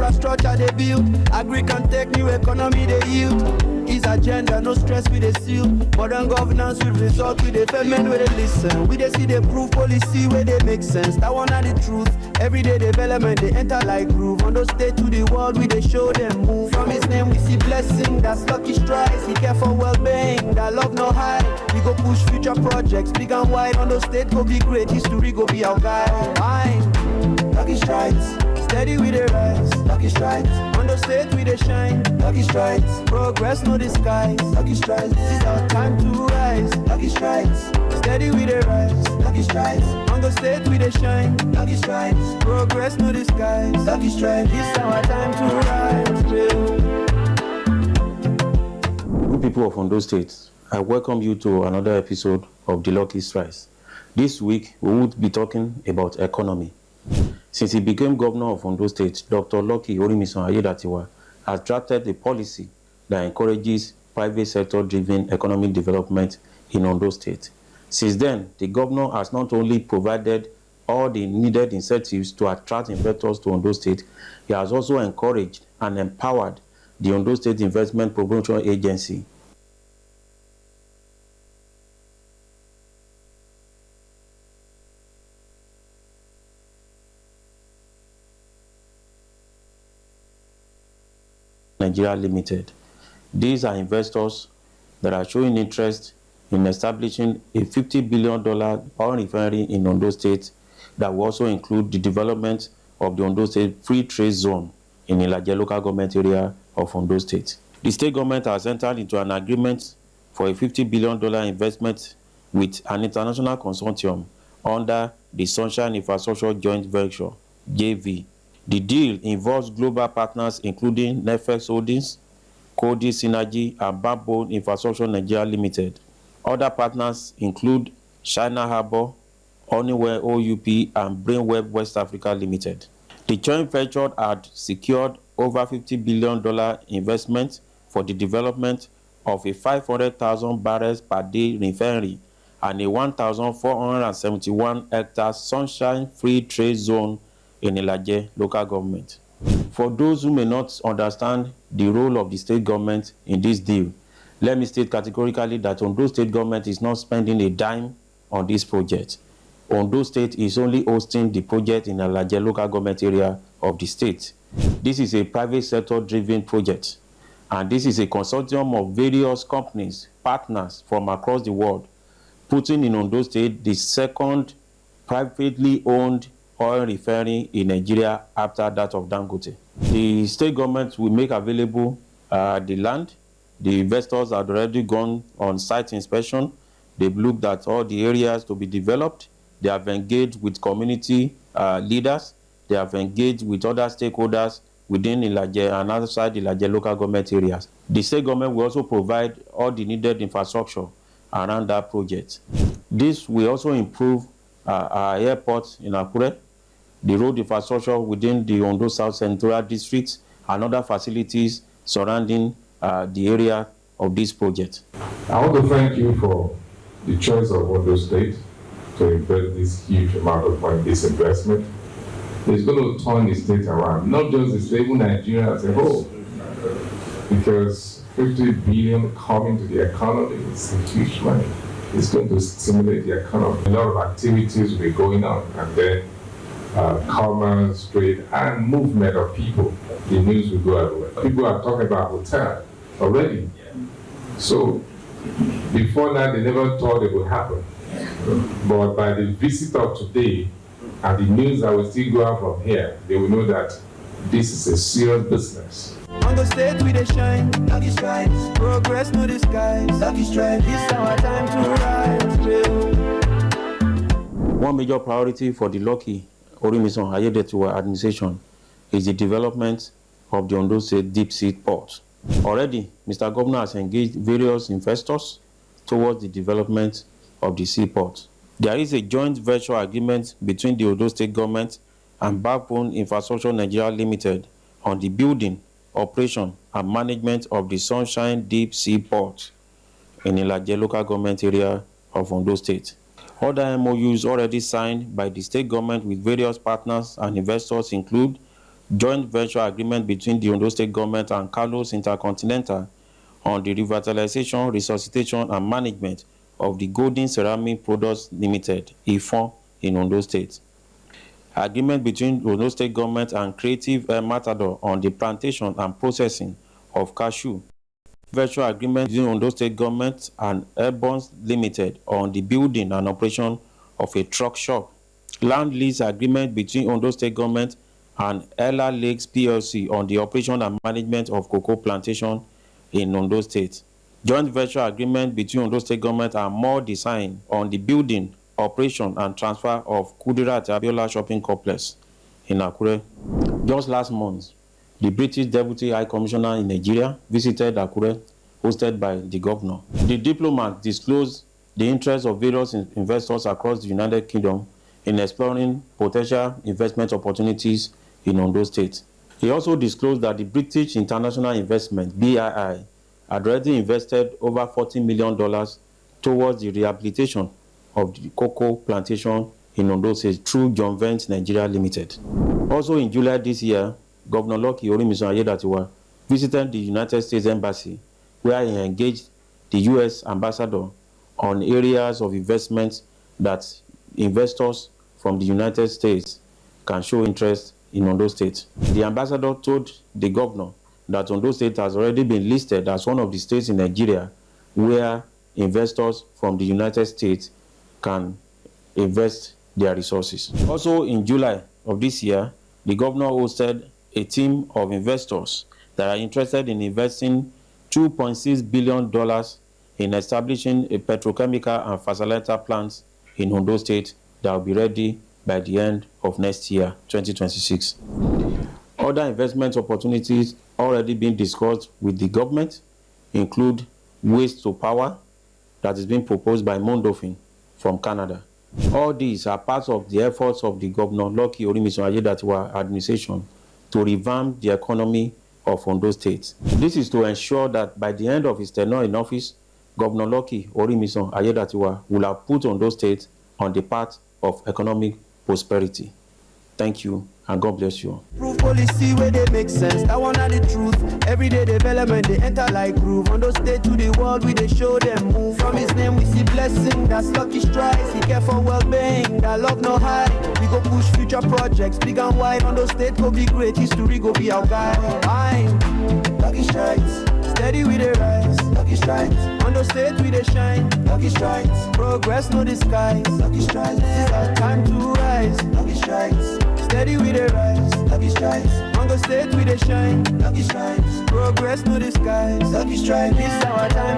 infrastructure they build. Agri can take new economy they yield. His agenda, no stress with the seal. Modern governance will result with the payment where they listen. We they see the proof policy where they make sense. That one are the truth. Everyday development they enter like groove. On those state to the world we they show them move. From his name we see blessing. That's lucky strides. He care for well-being. That love no hide. We go push future projects big and wide. On those state go be great. History go be our guide. Mine, lucky strides. Steady with the rise, lucky strides. On the state we they shine, lucky strides. Progress no disguise, lucky strides. This is our time to rise, lucky strides. Steady with the rise, lucky strides. On the state we they shine, lucky strides. Progress no disguise, lucky strides. This is our time to rise. Good people of Ondo State, I welcome you to another episode of The Lucky Strides. This week we will be talking about economy. Since he became governor of Ondo State, Dr. Lucky Orimison Ayedatiwa has drafted a policy that encourages private sector-driven economic development in Ondo State. Since then, the governor has not only provided all the needed incentives to attract investors to Ondo State, he has also encouraged and empowered the Ondo State Investment Promotion Agency, Nigeria Limited. These are investors that are showing interest in establishing a $50 billion oil refinery in Ondo State that will also include the development of the Ondo State Free Trade Zone in Ilaje local government area of Ondo State. The state government has entered into an agreement for a $50 billion investment with an international consortium under the Sunshine Infrastructure Joint Venture, JV. The deal involves global partners including Netflix Holdings, Cody Synergy, and Backbone Infrastructure Nigeria Limited. Other partners include China Harbour, Honeywell OUP, and Brainweb West Africa Limited. The joint venture had secured over $50 billion investment for the development of a 500,000 barrels per day refinery and a 1,471 hectare Sunshine Free Trade Zone in Ilaje local government. For those who may not understand the role of the state government in this deal, let me state categorically that Ondo State government is not spending a dime on this project. Ondo State is only hosting the project in Ilaje local government area of the state. This is a private sector driven project, and this is a consortium of various companies, partners from across the world, putting in Ondo State the second privately owned oil refinery in Nigeria after that of Dangote. The state government will make available the land. The investors have already gone on site inspection. They've looked at all the areas to be developed. They have engaged with community leaders. They have engaged with other stakeholders within Ilaje and outside Ilaje local government areas. The state government will also provide all the needed infrastructure around that project. This will also improve our airport in Akure, the road infrastructure within the Ondo South Central District, and other facilities surrounding the area of this project. I want to thank you for the choice of Ondo State to invest this huge amount of money, this investment. It's going to turn the state around, not just the state, even Nigeria as a whole, because 50 billion coming to the economy is huge money. It's going to stimulate the economy. A lot of activities will be going on, and then commerce, trade, and movement of people. The news will go everywhere. People are talking about hotel already. So before that, they never thought it would happen. But by the visit of today and the news that will still go out from here, they will know that this is a serious business. On the state we they shine, lucky strides. Progress no disguise, lucky strides. This is our time to rise. One major priority for the Lucky Orimison Ayedatiwa administration is the development of the Ondo State Deep Sea Port. Already, Mr. Governor has engaged various investors towards the development of the seaport. There is a joint venture agreement between the Ondo State government and Backbone Infrastructure Nigeria Limited on the building, operation, and management of the Sunshine Deep Sea Port in Ilaje local government area of Ondo State. Other MOUs already signed by the state government with various partners and investors include joint venture agreement between the Ondo State government and Carlos Intercontinental on the revitalization, resuscitation, and management of the Golden Ceramic Products Limited, IFON, in Ondo State. Agreement between Ondo State government and Creative Matador on the plantation and processing of cashew. Virtual agreement between Ondo State government and Airborne Limited on the building and operation of a truck shop. Land lease agreement between Ondo State government and Ella Lakes PLC on the operation and management of cocoa plantation in Ondo State. Joint venture agreement between Ondo State government and More Design on the building, operation, and transfer of Kudirat Abiola Shopping Complex in Akure. Just last month, the British Deputy High Commissioner in Nigeria visited Akure, hosted by the governor. The diplomat disclosed the interest of various investors across the United Kingdom in exploring potential investment opportunities in Ondo State. He also disclosed that the British International Investment, BII, had already invested over $40 million towards the rehabilitation of the cocoa plantation in Ondo State through John Vance Nigeria Limited. Also in July this year, Governor Lucky Orimisan Ayedatiwa visited the United States Embassy, where he engaged the U.S. ambassador on areas of investment that investors from the United States can show interest in Ondo State. The ambassador told the governor that Ondo State has already been listed as one of the states in Nigeria where investors from the United States can invest their resources. Also in July of this year, the governor hosted a team of investors that are interested in investing $2.6 billion in establishing a petrochemical and fertilizer plants in Ondo State that will be ready by the end of next year, 2026. Other investment opportunities already being discussed with the government include waste to power that is being proposed by Mondofin from Canada. All these are parts of the efforts of the Governor Lucky Orimisan Ayedatiwa administration to revamp the economy of Ondo State. This is to ensure that by the end of his tenure in office, Governor Lucky Orimisan Ayedatiwa will have put Ondo State on the path of economic prosperity. Thank you, and God bless you. Proof policy where they make sense, that one are the truth. Everyday development, they enter like groove. Ondo State to the world, we they show them move. From his name we see blessing, that's lucky strikes. He care for well-being, that love no high. We go push future projects, big and wide. Ondo State go be great, history go be our guide. I'm lucky strikes, steady with the rise. Lucky strikes, Ondo State we they shine. Lucky strikes, progress no disguise. Lucky strikes, it's our time to rise. Lucky strikes, steady with the rise. Lucky strikes, Ondo State we they shine. Lucky strikes, progress no disguise. Lucky strikes, it's our time